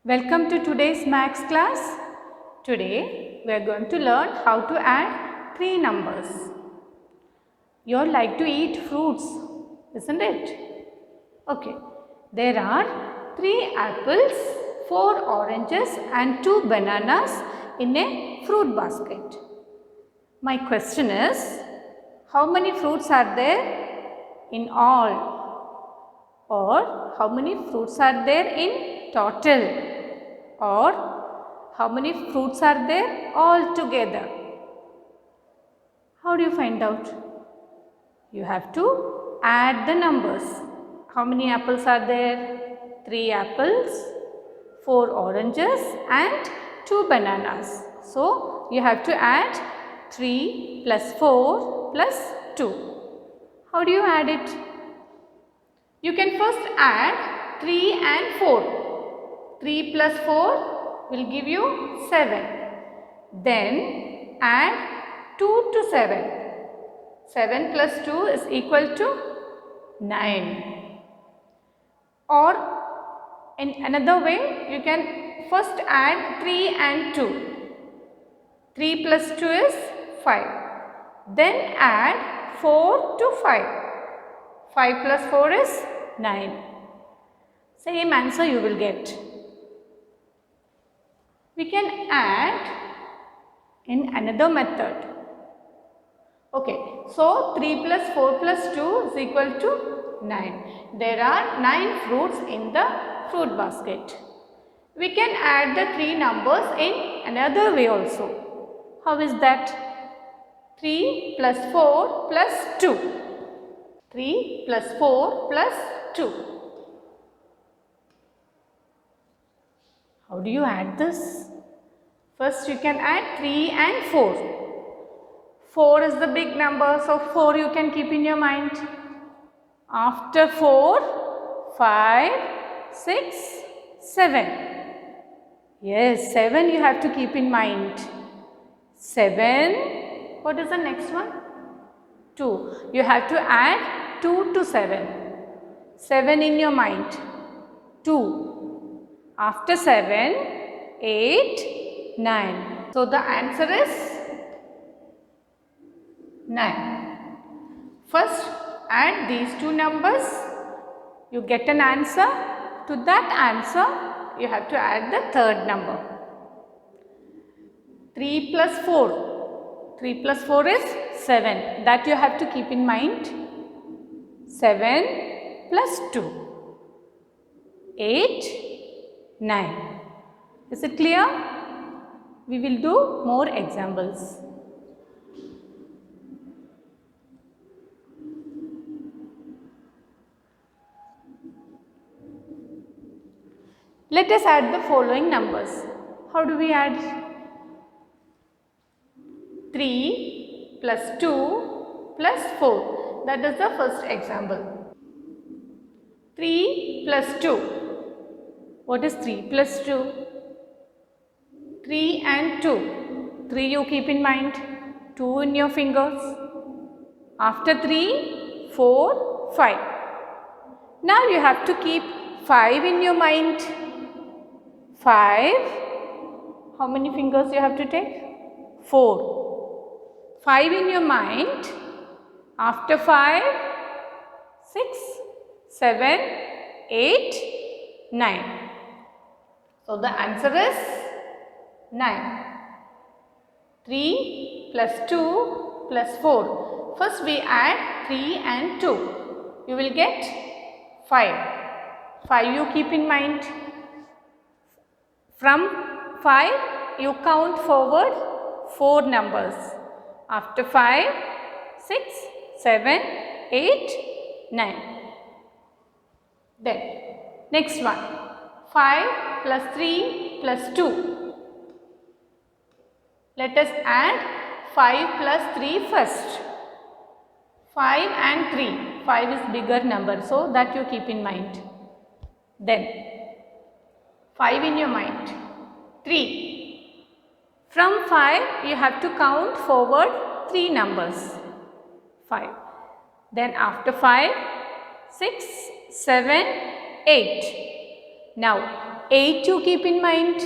Welcome to today's maths class. Today we are going to learn how to add three numbers. You all like to eat fruits, isn't it? Okay. There are 3 apples, 4 oranges and 2 bananas in a fruit basket. My question is, how many fruits are there in all? Or how many fruits are there in total? Or how many fruits are there all together? How do you find out? You have to add the numbers. How many apples are there? 3 apples, 4 oranges and 2 bananas. So, you have to add 3 plus 4 plus 2. How do you add it? You can first add 3 and 4. 3 plus 4 will give you 7. Then add 2 to 7. 7 plus 2 is equal to 9. Or in another way, you can first add 3 and 2. 3 plus 2 is 5. Then add 4 to 5. 5 plus 4 is 9. Same answer you will get. We can add in another method. Okay, so 3 plus 4 plus 2 is equal to 9. There are 9 fruits in the fruit basket. We can add the 3 numbers in another way also. How is that? 3 plus 4 plus 2. 3 plus 4 plus 2. How do you add this? First you can add 3 and 4. 4 is the big number, so 4 you can keep in your mind. After 4, 5, 6, 7. Yes, 7 you have to keep in mind. 7, what is the next one? 2. You have to add 2 to 7. 7 in your mind. 2. After 7, 8, 9. So the answer is 9. First add these two numbers. You get an answer. To that answer, you have to add the third number. 3 plus 4. 3 plus 4 is 7. That you have to keep in mind. 7 plus 2. 8, 9. Is it clear? We will do more examples. Let us add the following numbers. How do we add? 3 plus 2 plus 4. That is the first example. 3 plus 2. What is 3 plus 2? 3 and 2. 3 you keep in mind. 2 in your fingers. After 3, 4, 5. Now you have to keep 5 in your mind. 5. How many fingers you have to take? 4. 5 in your mind. After 5, 6, 7, 8, 9. So the answer is 9. 3 plus 2 plus 4. First we add 3 and 2. You will get 5. 5 you keep in mind. From 5 you count forward 4 numbers. After 5, 6, 7, 8, 9. Then next one. 5 plus 3 plus 2. Let us add 5 plus 3 first. 5 and 3. 5 is bigger number, so that you keep in mind. Then 5 in your mind. 3. From 5 you have to count forward 3 numbers. 5. Then after 5, 6, 7, 8. Now 8 you keep in mind,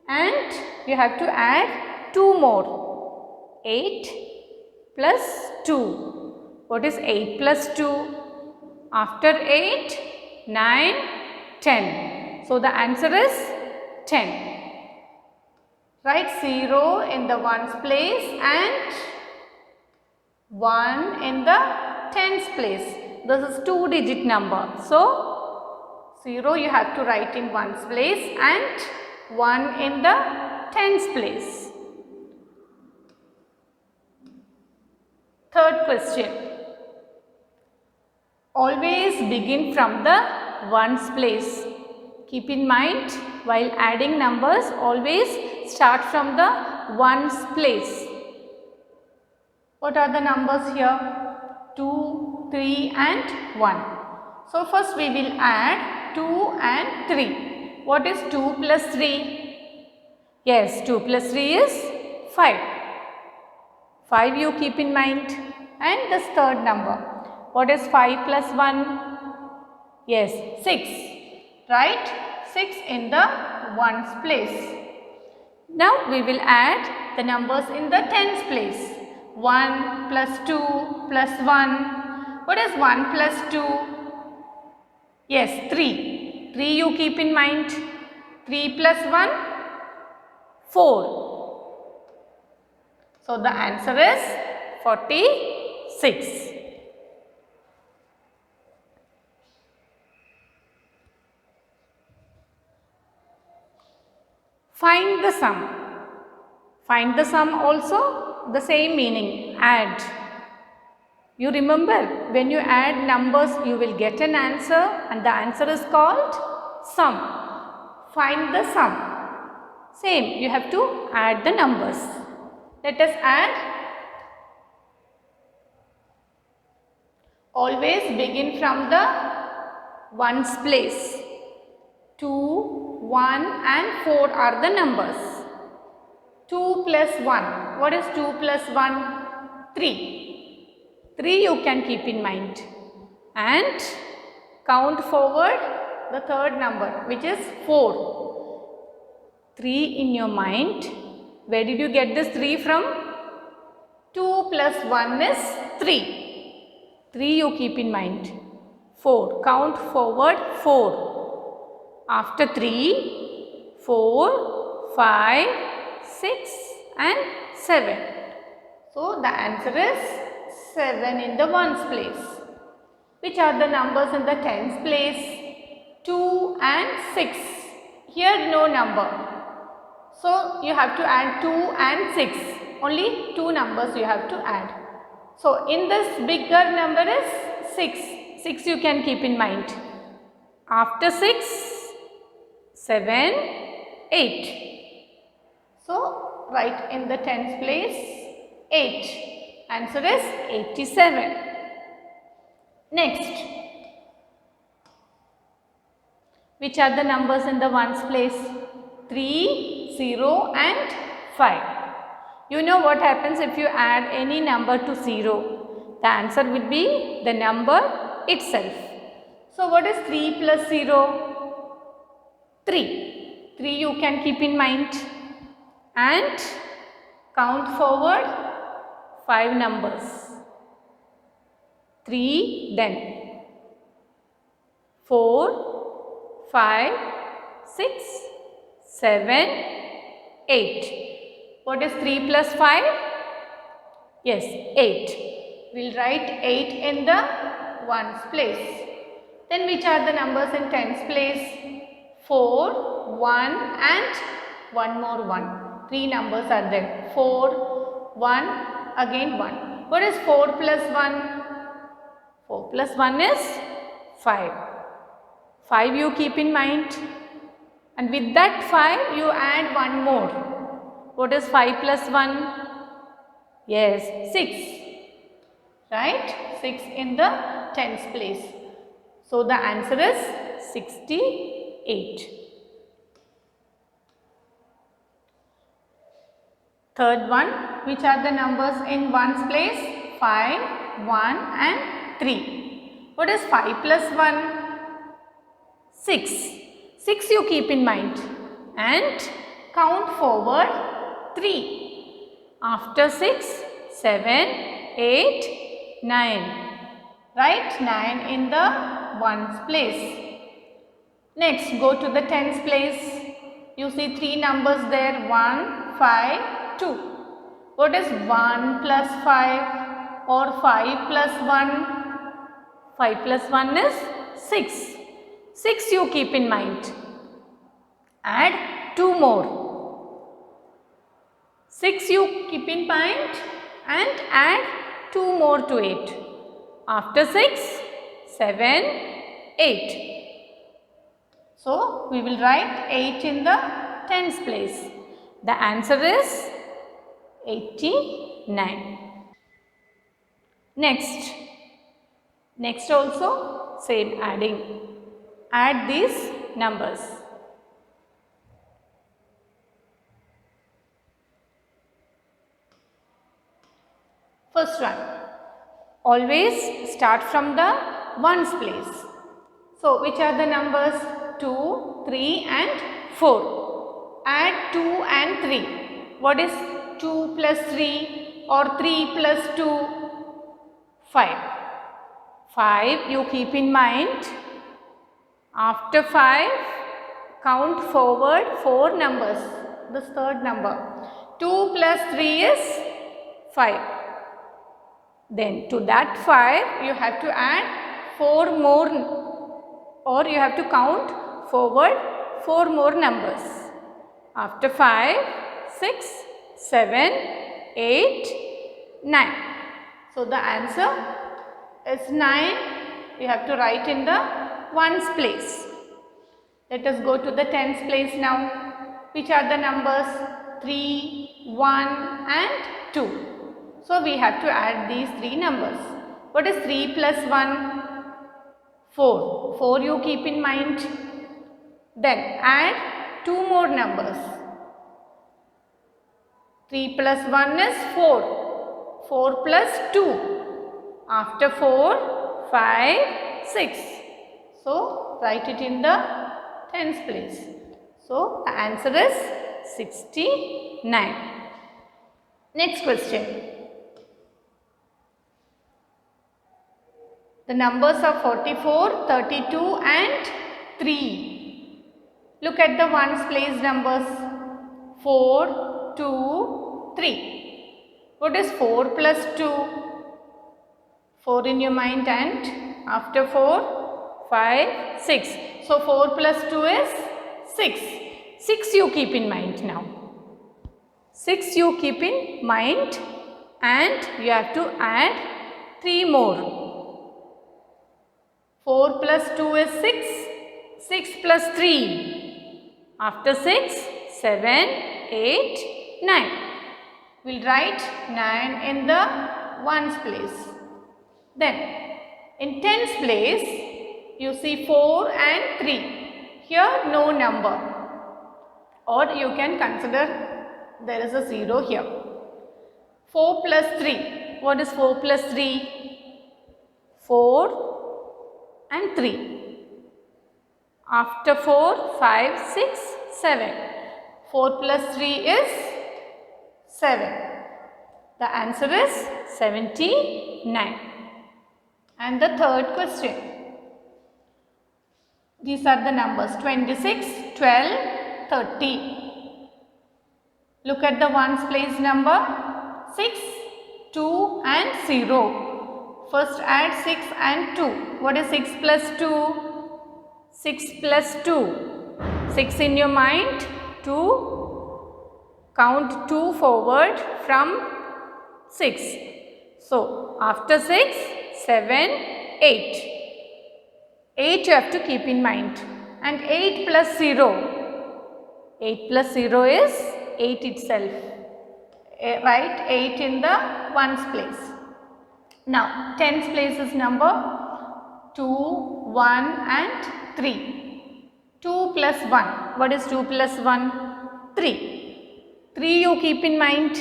and you have to add 2 more. 8 plus 2. What is 8 plus 2? After 8, 9, 10. So the answer is 10. Write 0 in the ones place and 1 in the tens place. This is 2-digit number. So 0 you have to write in ones place and 1 in the tens place. Third question. Always begin from the ones place. Keep in mind, while adding numbers, always start from the ones place. What are the numbers here? 2, 3 and 1. So first we will add 2 and 3. What is 2 plus 3? Yes, 2 plus 3 is 5. 5 you keep in mind. And this third number. What is 5 plus 1? Yes, 6. Right? 6 in the ones place. Now we will add the numbers in the tens place. 1 plus 2 plus 1. What is 1 plus 2? Yes, 3. 3 you keep in mind. 3 plus 1? 4. So the answer is 46. Find the sum. Find the sum also the same meaning, add. You remember, when you add numbers you will get an answer and the answer is called sum. Find the sum. Same, you have to add the numbers. Let us add. Always begin from the ones place. 2, 1 and 4 are the numbers. 2 plus 1. What is 2 plus 1? 3. 3 you can keep in mind. And count forward the third number, which is 4. 3 in your mind. Where did you get this 3 from? 2 plus 1 is 3. 3 you keep in mind. 4. Count forward 4. After 3, 4, 5, 6 and 7. So the answer is 7 in the ones place. Which are the numbers in the tens place? 2 and 6. Here no number. So you have to add 2 and 6. Only 2 numbers you have to add. So in this bigger number is 6. 6 you can keep in mind. After 6, 7, 8. So write in the tens place 8. Answer is 87. Next. Which are the numbers in the ones place? 3, 0 and 5. You know what happens if you add any number to 0? The answer will be the number itself. So what is 3 plus 0? 3. 3 you can keep in mind and count forward 5 numbers. 3 then 4, 5, 6, 7, 8. What is 3 plus 5? Yes, 8. We'll write 8 in the ones place. Then which are the numbers in tens place? 4, 1 and one more 1. 3 numbers are there. 4, 1, again 1. What is 4 plus 1? 4 plus 1 is 5. 5 you keep in mind. And with that 5 you add one more. What is 5 plus 1? Yes, 6. Right? 6 in the tens place. So the answer is 68. Third one, which are the numbers in ones place? 5, 1 and 3. What is 5 plus 1? 6. 6 you keep in mind and count forward 3. After 6, 7, 8, 9. Write 9 in the ones place. Next, go to the tens place. You see 3 numbers there, 1, 5, 2. What is 1 plus 5 or 5 plus 1? 5 plus 1 is 6. 6 you keep in mind. Add 2 more. 6 you keep in mind and add 2 more to it. After 6, 7, 8. So, we will write 8 in the tens place. The answer is 89. Next also same adding. Add these numbers. First one, always start from the ones place. So, which are the numbers? 2, 3 and 4. Add 2 and 3. What is 2 plus 3 or 3 plus 2? 5. 5 you keep in mind. After 5, count forward 4 numbers. This third number. 2 plus 3 is 5. Then to that 5 you have to add 4 more, or you have to count forward 4 more numbers. After 5, 6, 7, 8, 9. So the answer is 9. You have to write in the ones place. Let us go to the tens place now. Which are the numbers? 3, 1 and 2. So we have to add these 3 numbers. What is 3 plus 1? 4. 4 you keep in mind. Then add 2 more numbers. 3 plus 1 is 4. 4 plus 2. After 4, 5, 6. So write it in the tens place. So the answer is 69. Next question. The numbers are 44, 32 and 3. Look at the ones place numbers. 4, 2, 3. What is 4 plus 2? 4 in your mind, and after 4, 5, 6. So 4 plus 2 is 6. 6 you keep in mind now. 6 you keep in mind and you have to add 3 more. 4 plus 2 is 6. 6 plus 3. After 6, 7, 8, 9. We'll write 9 in the ones place. Then in tens place, you see 4 and 3. Here no number, or you can consider there is a 0 here. 4 plus 3. What is 4 plus 3? 4 and 3. After 4, 5, 6, 7. 4 plus 3 is 7. The answer is 79. And the third question. These are the numbers 26, 12, 30. Look at the ones place number 6, 2 and 0. First add 6 and 2. What is 6 plus 2? 6 plus 2. 6 in your mind. 2. Count 2 forward from 6. So, after 6, 7, 8. 8 you have to keep in mind. And 8 plus 0. 8 plus 0 is 8 itself. Write 8 in the ones place. Now, tens place is number 2, 1 and 3. 2 plus 1. What is 2 plus 1? 3. 3 you keep in mind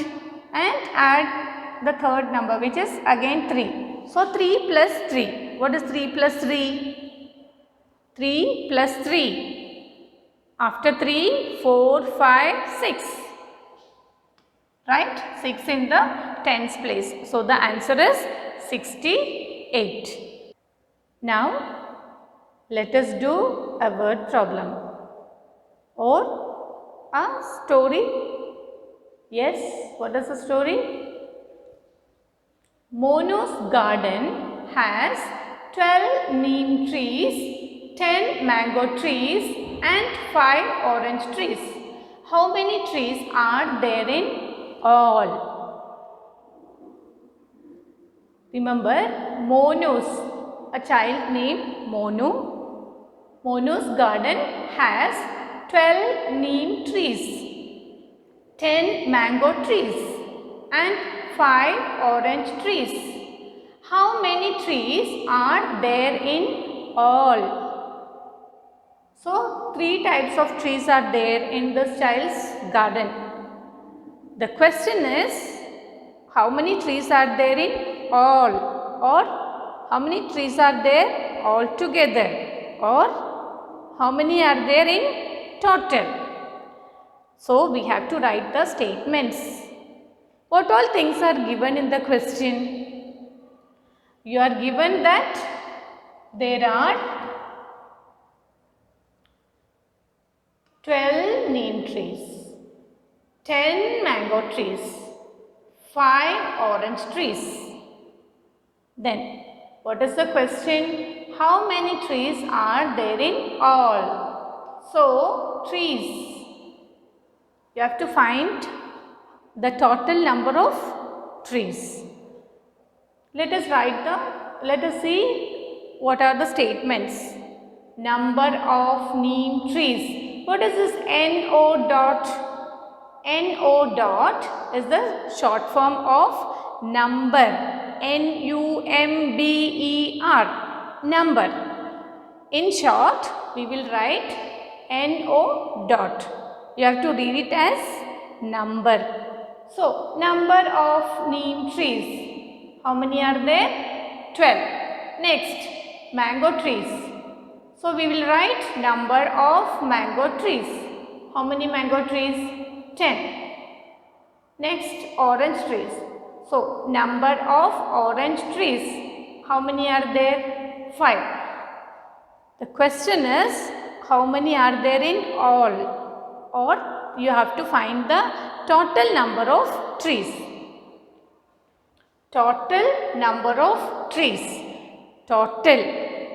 and add the third number, which is again 3. So, 3 plus 3. What is 3 plus 3? 3 plus 3. After 3, 4, 5, 6. Right? 6 in the tens place. So the answer is 68. Now let us do a word problem or a story. Yes, what is the story? Monu's garden has 12 neem trees, 10 mango trees and 5 orange trees. How many trees are there in all? Remember, Monu's, a child named Monu. Monu's garden has 12 neem trees, 10 mango trees and 5 orange trees. How many trees are there in all? So, 3 types of trees are there in this child's garden. The question is, how many trees are there in all, or how many trees are there all together, or how many are there in total? So, we have to write the statements. What all things are given in the question? You are given that there are 12 neem trees, 10 mango trees, 5 orange trees. Then, what is the question? How many trees are there in all? So, trees. You have to find the total number of trees. Let us see what are the statements. Number of neem trees. What is this NO dot? NO dot is the short form of number. NUMBER. Number. In short, we will write NO dot. You have to read it as number. So, number of neem trees. How many are there? 12. Next, mango trees. So, we will write number of mango trees. How many mango trees? 10. Next, orange trees. So, number of orange trees. How many are there? 5. The question is, how many are there in all? Or you have to find the total number of trees. Total number of trees. Total.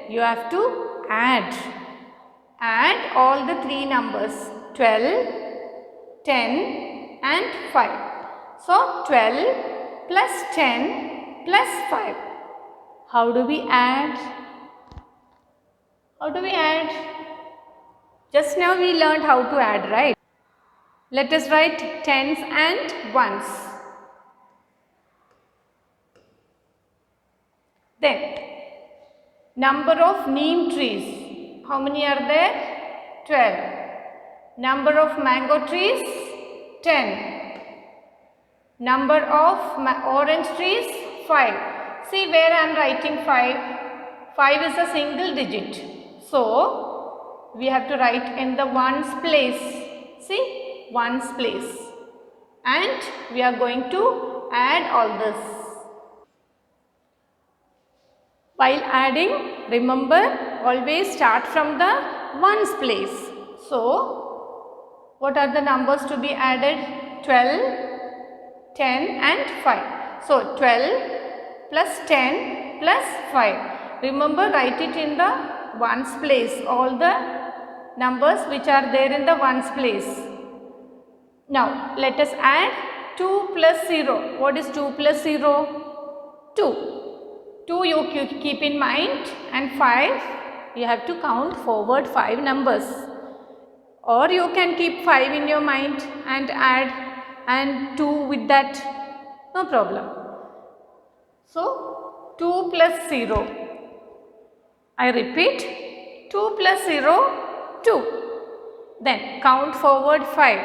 You have to add. Add all the 3 numbers. 12, 10 and 5. So, 12 plus 10 plus 5. How do we add? How do we add? Just now we learned how to add, right? Let us write tens and ones. Then, number of neem trees. How many are there? 12. Number of mango trees? 10. Number of orange trees? 5. See where I am writing 5. 5 is a single digit. So, we have to write in the ones place. See, ones place. And we are going to add all this. While adding, remember, always start from the ones place. So, what are the numbers to be added? 12, 10 and 5. So, 12 plus 10 plus 5. Remember, write it in the ones place. All the numbers which are there in the ones place. Now, let us add 2 plus 0. What is 2 plus 0? 2. 2 you keep in mind and 5 you have to count forward 5 numbers. Or you can keep 5 in your mind and add and 2 with that, no problem. So, 2 plus 0. I repeat, 2 plus 0, 2. Then count forward 5,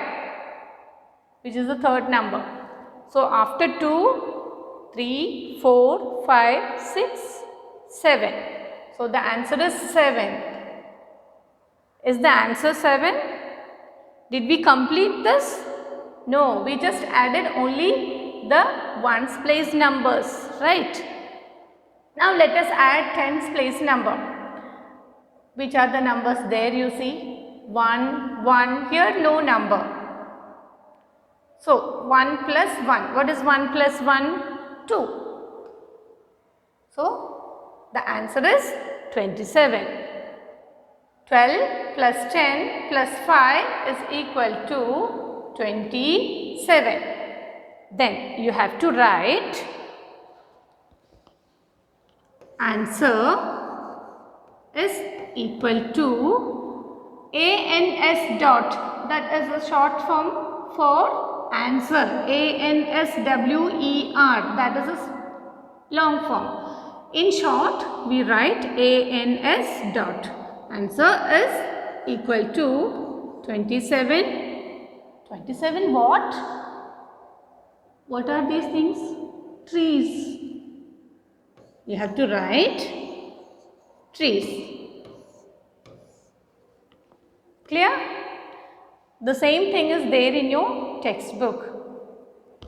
which is the third number. So, after 2, 3, 4, 5, 6, 7. So, the answer is 7. Is the answer 7? Did we complete this? No, we just added only the ones place numbers, right? Now let us add tens place number. Which are the numbers there you see? 1, 1, here no number. So 1 plus 1, what is 1 plus 1? 2. So the answer is 27. 12 plus 10 plus 5 is equal to 27. Then you have to write answer is equal to ANS dot, that is a short form for answer, ANSWER, that is a long form. In short, we write ANS dot. Answer is equal to 27. 27 what? What are these things? Trees. You have to write trees. Clear? The same thing is there in your textbook.